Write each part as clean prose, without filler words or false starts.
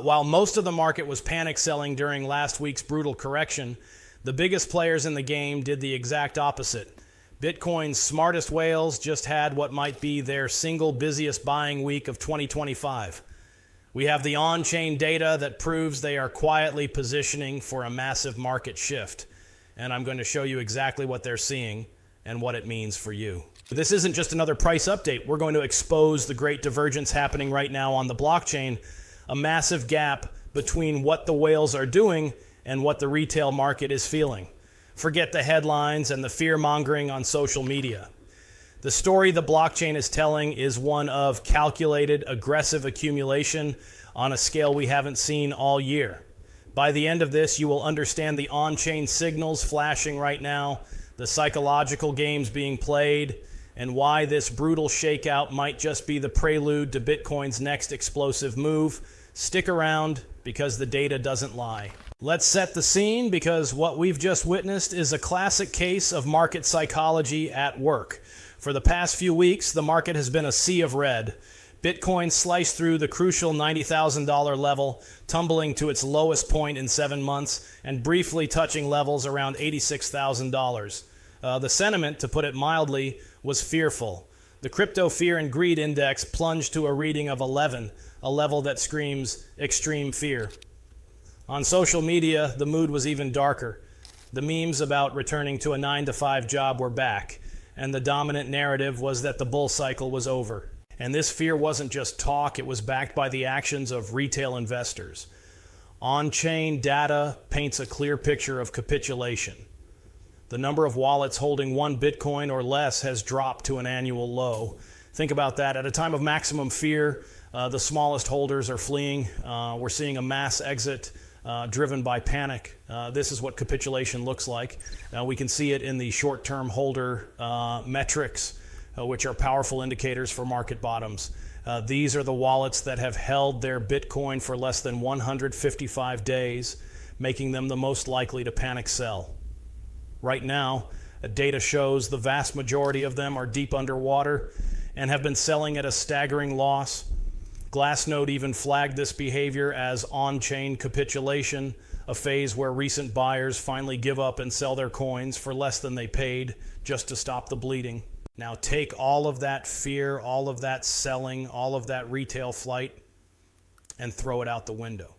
While most of the market was panic selling during last week's brutal correction, the biggest players in the game did the exact opposite. Bitcoin's smartest whales just had what might be their single busiest buying week of 2025. We have the on-chain data that proves they are quietly positioning for a massive market shift. And I'm going to show you exactly what they're seeing and what it means for you. This isn't just another price update. We're going to expose the great divergence happening right now on the blockchain, a massive gap between what the whales are doing and what the retail market is feeling. Forget the headlines and the fear-mongering on social media. The story the blockchain is telling is one of calculated, aggressive accumulation on a scale we haven't seen all year. By the end of this, you will understand the on-chain signals flashing right now, the psychological games being played, and why this brutal shakeout might just be the prelude to Bitcoin's next explosive move. Stick around because the data doesn't lie. Let's set the scene because what we've just witnessed is a classic case of market psychology at work. For the past few weeks, the market has been a sea of red. Bitcoin sliced through the crucial $90,000 level, tumbling to its lowest point in 7 months and briefly touching levels around $86,000. The sentiment, to put it mildly, was fearful. The crypto fear and greed index plunged to a reading of 11, a level that screams extreme fear. On social media, the mood was even darker. The memes about returning to a 9-to-5 job were back, and the dominant narrative was that the bull cycle was over. And this fear wasn't just talk, it was backed by the actions of retail investors. On-chain data paints a clear picture of capitulation. The number of wallets holding 1 Bitcoin or less has dropped to an annual low. Think about that. At a time of maximum fear, the smallest holders are fleeing. We're seeing a mass exit driven by panic. This is what capitulation looks like. We can see it in the short-term holder metrics, which are powerful indicators for market bottoms. These are the wallets that have held their Bitcoin for less than 155 days, making them the most likely to panic sell. Right now, data shows the vast majority of them are deep underwater and have been selling at a staggering loss. Glassnode even flagged this behavior as on-chain capitulation, a phase where recent buyers finally give up and sell their coins for less than they paid just to stop the bleeding. Now take all of that fear, all of that selling, all of that retail flight, and throw it out the window.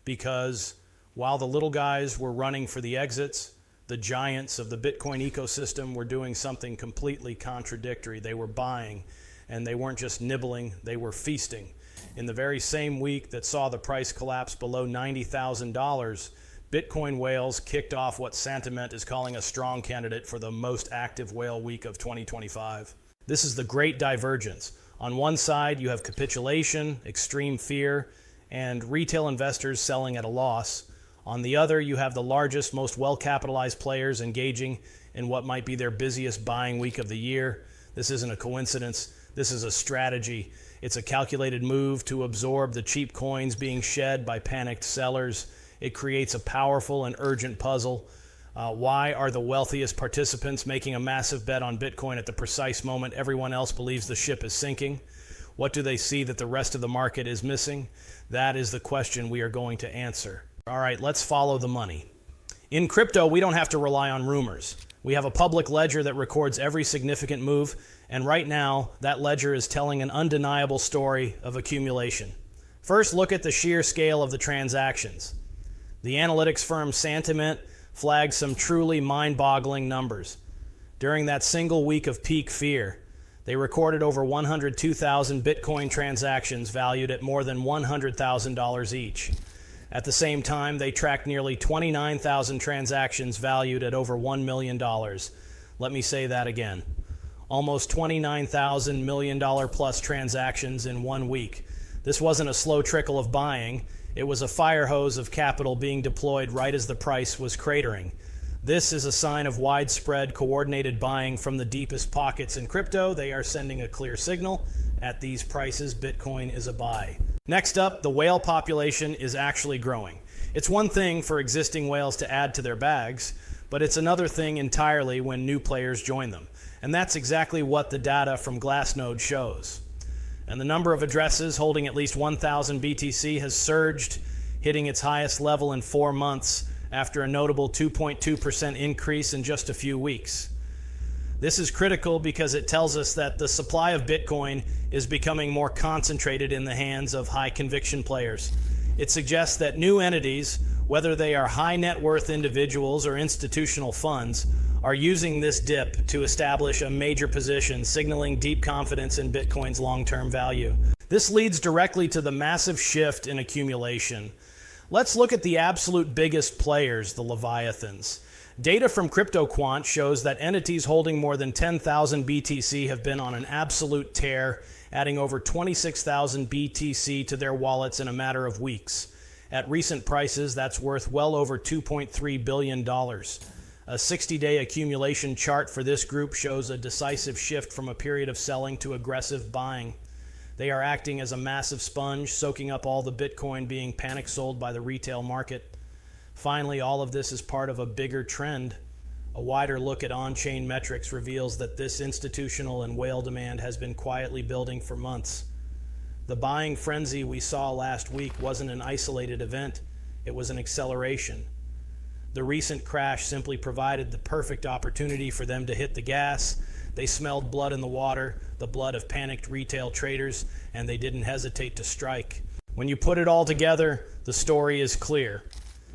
Because while the little guys were running for the exits, the giants of the Bitcoin ecosystem were doing something completely contradictory. They were buying, and they weren't just nibbling, they were feasting. In the very same week that saw the price collapse below $90,000, Bitcoin whales kicked off what Santiment is calling a strong candidate for the most active whale week of 2025. This is the great divergence. On one side, you have capitulation, extreme fear, and retail investors selling at a loss. On the other, you have the largest, most well-capitalized players engaging in what might be their busiest buying week of the year. This isn't a coincidence. This is a strategy. It's a calculated move to absorb the cheap coins being shed by panicked sellers. It creates a powerful and urgent puzzle. Why are the wealthiest participants making a massive bet on Bitcoin at the precise moment everyone else believes the ship is sinking? What do they see that the rest of the market is missing? That is the question we are going to answer. All right, let's follow the money. In crypto, we don't have to rely on rumors. We have a public ledger that records every significant move, and right now, that ledger is telling an undeniable story of accumulation. First, look at the sheer scale of the transactions. The analytics firm Santiment flagged some truly mind-boggling numbers. During that single week of peak fear, they recorded over 102,000 Bitcoin transactions valued at more than $100,000 each. At the same time, they tracked nearly 29,000 transactions valued at over $1 million. Let me say that again. Almost $29,000 million plus transactions in 1 week. This wasn't a slow trickle of buying. It was a fire hose of capital being deployed right as the price was cratering. This is a sign of widespread, coordinated buying from the deepest pockets in crypto. They are sending a clear signal. At these prices, Bitcoin is a buy. Next up, the whale population is actually growing. It's one thing for existing whales to add to their bags, but it's another thing entirely when new players join them. And that's exactly what the data from Glassnode shows. And the number of addresses holding at least 1,000 BTC has surged, hitting its highest level in 4 months after a notable 2.2% increase in just a few weeks. This is critical because it tells us that the supply of Bitcoin is becoming more concentrated in the hands of high conviction players. It suggests that new entities, whether they are high net worth individuals or institutional funds, are using this dip to establish a major position, signaling deep confidence in Bitcoin's long-term value. This leads directly to the massive shift in accumulation. Let's look at the absolute biggest players, the Leviathans. Data from CryptoQuant shows that entities holding more than 10,000 BTC have been on an absolute tear, adding over 26,000 BTC to their wallets in a matter of weeks. At recent prices, that's worth well over $2.3 billion. A 60-day accumulation chart for this group shows a decisive shift from a period of selling to aggressive buying. They are acting as a massive sponge, soaking up all the Bitcoin being panic sold by the retail market. Finally, all of this is part of a bigger trend. A wider look at on-chain metrics reveals that this institutional and whale demand has been quietly building for months. The buying frenzy we saw last week wasn't an isolated event, it was an acceleration. The recent crash simply provided the perfect opportunity for them to hit the gas. They smelled blood in the water, the blood of panicked retail traders, and they didn't hesitate to strike. When you put it all together, the story is clear.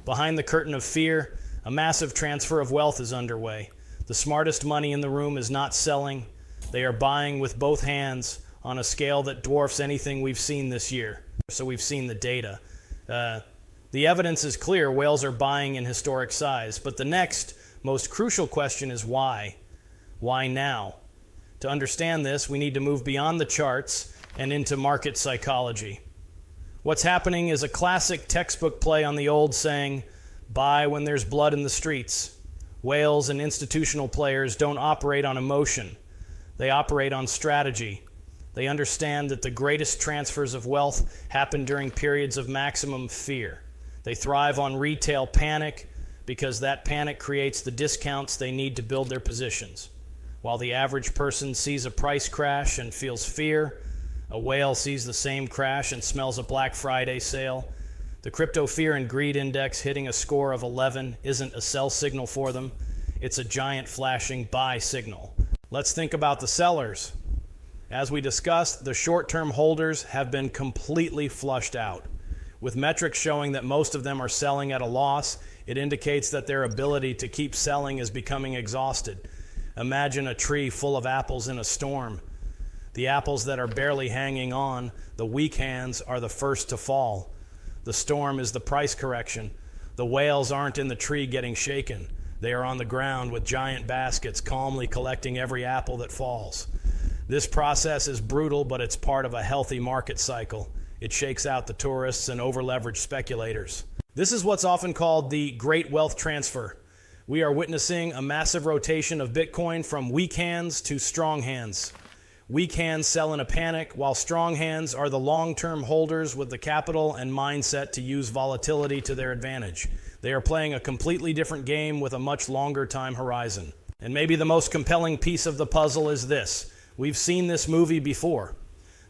Behind the curtain of fear, a massive transfer of wealth is underway. The smartest money in the room is not selling. They are buying with both hands on a scale that dwarfs anything we've seen this year. So we've seen the data. The evidence is clear. Whales are buying in historic size. But the next, most crucial question is why? Why now? To understand this, we need to move beyond the charts and into market psychology. What's happening is a classic textbook play on the old saying, buy when there's blood in the streets. Whales and institutional players don't operate on emotion. They operate on strategy. They understand that the greatest transfers of wealth happen during periods of maximum fear. They thrive on retail panic because that panic creates the discounts they need to build their positions. While the average person sees a price crash and feels fear, a whale sees the same crash and smells a Black Friday sale. The crypto fear and greed index hitting a score of 11 isn't a sell signal for them. It's a giant flashing buy signal. Let's think about the sellers. As we discussed, the short-term holders have been completely flushed out. With metrics showing that most of them are selling at a loss, it indicates that their ability to keep selling is becoming exhausted. Imagine a tree full of apples in a storm. The apples that are barely hanging on, the weak hands, are the first to fall. The storm is the price correction. The whales aren't in the tree getting shaken. They are on the ground with giant baskets, calmly collecting every apple that falls. This process is brutal, but it's part of a healthy market cycle. It shakes out the tourists and over-leveraged speculators. This is what's often called the great wealth transfer. We are witnessing a massive rotation of Bitcoin from weak hands to strong hands. Weak hands sell in a panic, while strong hands are the long-term holders with the capital and mindset to use volatility to their advantage. They are playing a completely different game with a much longer time horizon. And maybe the most compelling piece of the puzzle is this. We've seen this movie before.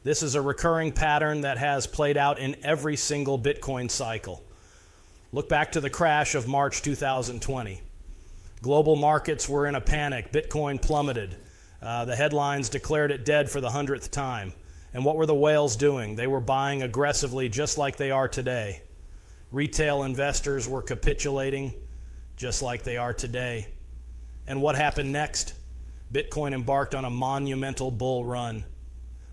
This is a recurring pattern that has played out in every single Bitcoin cycle. Look back to the crash of March 2020. Global markets were in a panic. Bitcoin plummeted. The headlines declared it dead for the 100th time. And what were the whales doing? They were buying aggressively just like they are today. Retail investors were capitulating just like they are today. And what happened next? Bitcoin embarked on a monumental bull run.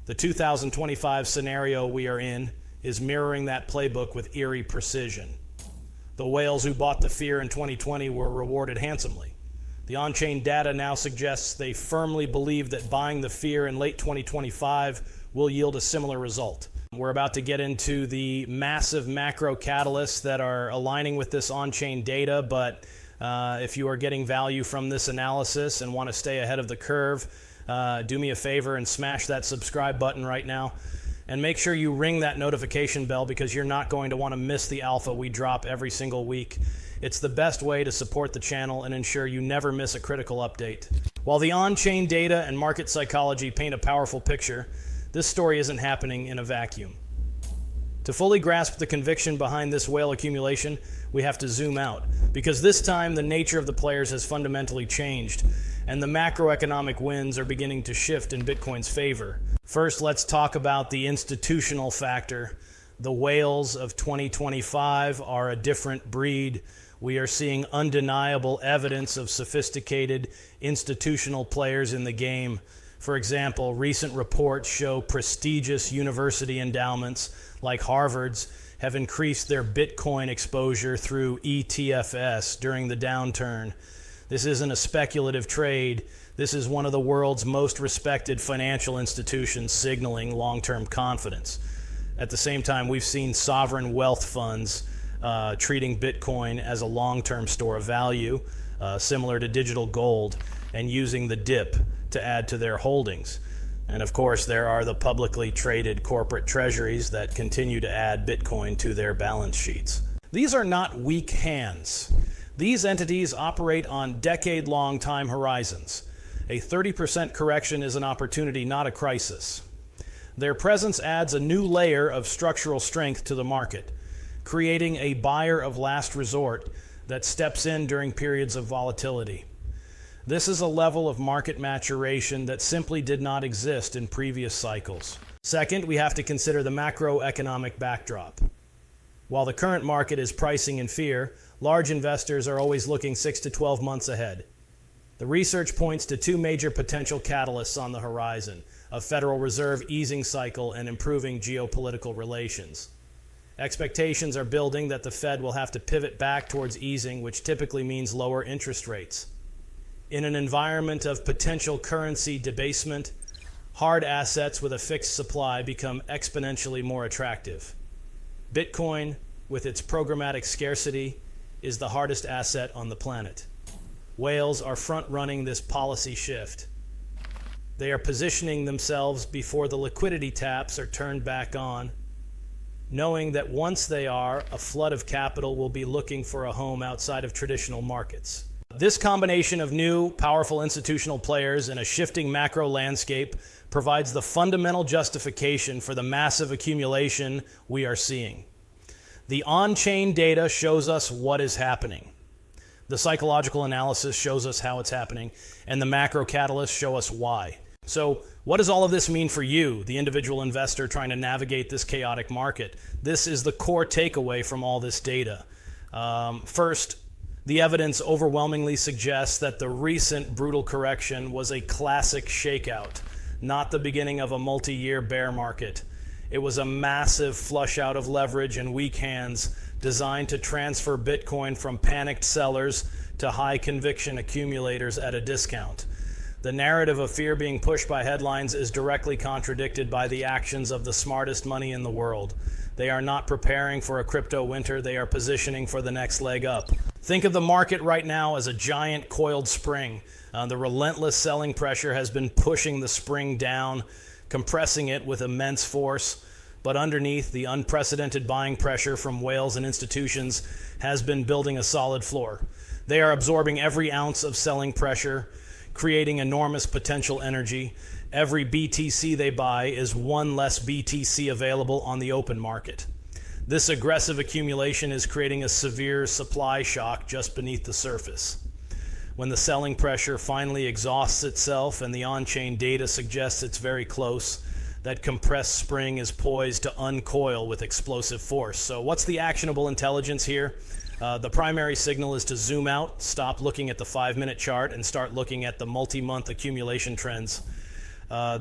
The 2025 scenario we are in is mirroring that playbook with eerie precision. The whales who bought the fear in 2020 were rewarded handsomely. The on-chain data now suggests they firmly believe that buying the fear in late 2025 will yield a similar result. We're about to get into the massive macro catalysts that are aligning with this on-chain data, but if you are getting value from this analysis and want to stay ahead of the curve, do me a favor and smash that subscribe button right now. And make sure you ring that notification bell because you're not going to want to miss the alpha we drop every single week. It's the best way to support the channel and ensure you never miss a critical update. While the on-chain data and market psychology paint a powerful picture, This story isn't happening in a vacuum. To fully grasp the conviction behind this whale accumulation, we have to zoom out, because this time the nature of the players has fundamentally changed, and the macroeconomic winds are beginning to shift in Bitcoin's favor. First, let's talk about the institutional factor. The whales of 2025 are a different breed. We are seeing undeniable evidence of sophisticated institutional players in the game. For example, recent reports show prestigious university endowments like Harvard's have increased their Bitcoin exposure through ETFs during the downturn. This isn't a speculative trade. This is one of the world's most respected financial institutions signaling long-term confidence. At the same time, we've seen sovereign wealth funds treating Bitcoin as a long-term store of value, similar to digital gold, and using the dip to add to their holdings. And of course, there are the publicly traded corporate treasuries that continue to add Bitcoin to their balance sheets. These are not weak hands. These entities operate on decade-long time horizons. A 30% correction is an opportunity, not a crisis. Their presence adds a new layer of structural strength to the market, creating a buyer of last resort that steps in during periods of volatility. This is a level of market maturation that simply did not exist in previous cycles. Second, we have to consider the macroeconomic backdrop. While the current market is pricing in fear, large investors are always looking 6 to 12 months ahead. The research points to two major potential catalysts on the horizon: a Federal Reserve easing cycle and improving geopolitical relations. Expectations are building that the Fed will have to pivot back towards easing, which typically means lower interest rates. In an environment of potential currency debasement, hard assets with a fixed supply become exponentially more attractive. Bitcoin, with its programmatic scarcity, is the hardest asset on the planet. Whales are front-running this policy shift. They are positioning themselves before the liquidity taps are turned back on, knowing that once they are, a flood of capital will be looking for a home outside of traditional markets. This combination of new, powerful institutional players in a shifting macro landscape provides the fundamental justification for the massive accumulation we are seeing. The on-chain data shows us what is happening. The psychological analysis shows us how it's happening, and the macro catalysts show us why. So, what does all of this mean for you, the individual investor trying to navigate this chaotic market? This is the core takeaway from all this data. First, the evidence overwhelmingly suggests that the recent brutal correction was a classic shakeout, not the beginning of a multi-year bear market. It was a massive flush out of leverage and weak hands designed to transfer Bitcoin from panicked sellers to high conviction accumulators at a discount. The narrative of fear being pushed by headlines is directly contradicted by the actions of the smartest money in the world. They are not preparing for a crypto winter, they are positioning for the next leg up. Think of the market right now as a giant coiled spring. The relentless selling pressure has been pushing the spring down, compressing it with immense force. But underneath, the unprecedented buying pressure from whales and institutions has been building a solid floor. They are absorbing every ounce of selling pressure, creating enormous potential energy. Every BTC they buy is one less BTC available on the open market. This aggressive accumulation is creating a severe supply shock just beneath the surface. When the selling pressure finally exhausts itself and the on-chain data suggests it's very close, that compressed spring is poised to uncoil with explosive force. So what's the actionable intelligence here? The primary signal is to zoom out, stop looking at the 5-minute chart, and start looking at the multi-month accumulation trends.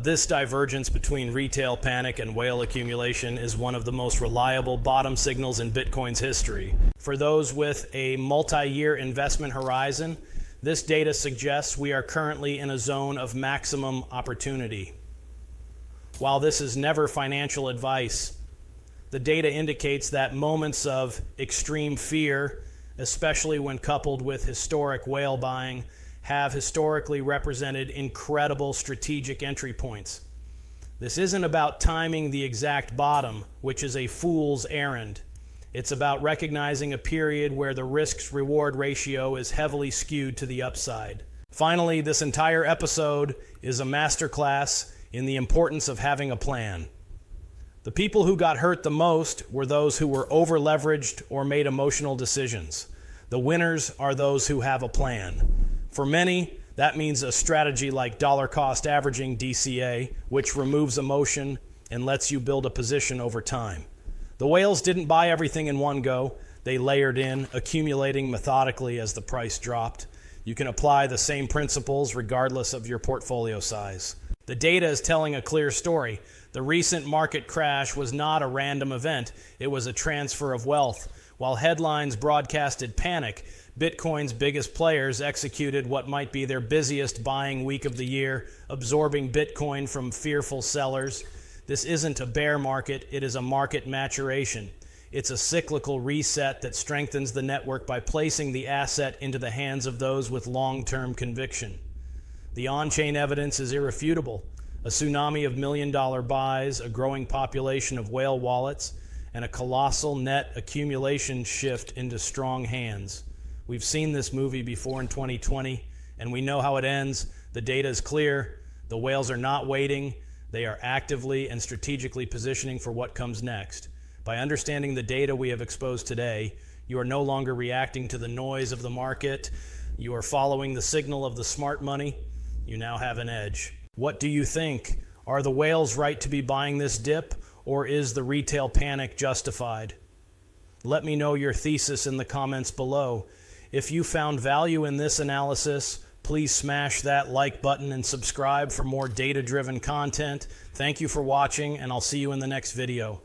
This divergence between retail panic and whale accumulation is one of the most reliable bottom signals in Bitcoin's history. For those with a multi-year investment horizon, this data suggests we are currently in a zone of maximum opportunity. While this is never financial advice, the data indicates that moments of extreme fear, especially when coupled with historic whale buying, have historically represented incredible strategic entry points. This isn't about timing the exact bottom, which is a fool's errand. It's about recognizing a period where the risk-reward ratio is heavily skewed to the upside. Finally, this entire episode is a masterclass in the importance of having a plan. The people who got hurt the most were those who were over-leveraged or made emotional decisions. The winners are those who have a plan. For many, that means a strategy like dollar cost averaging DCA, which removes emotion and lets you build a position over time. The whales didn't buy everything in one go. They layered in, accumulating methodically as the price dropped. You can apply the same principles regardless of your portfolio size. The data is telling a clear story. The recent market crash was not a random event. It was a transfer of wealth. While headlines broadcasted panic, Bitcoin's biggest players executed what might be their busiest buying week of the year, absorbing Bitcoin from fearful sellers. This isn't a bear market, it is a market maturation. It's a cyclical reset that strengthens the network by placing the asset into the hands of those with long-term conviction. The on-chain evidence is irrefutable. A tsunami of million-dollar buys, a growing population of whale wallets, and a colossal net accumulation shift into strong hands. We've seen this movie before in 2020, and we know how it ends. The data is clear. The whales are not waiting. They are actively and strategically positioning for what comes next. By understanding the data we have exposed today, you are no longer reacting to the noise of the market. You are following the signal of the smart money. You now have an edge. What do you think? Are the whales right to be buying this dip, or is the retail panic justified? Let me know your thesis in the comments below. If you found value in this analysis, please smash that like button and subscribe for more data-driven content. Thank you for watching, and I'll see you in the next video.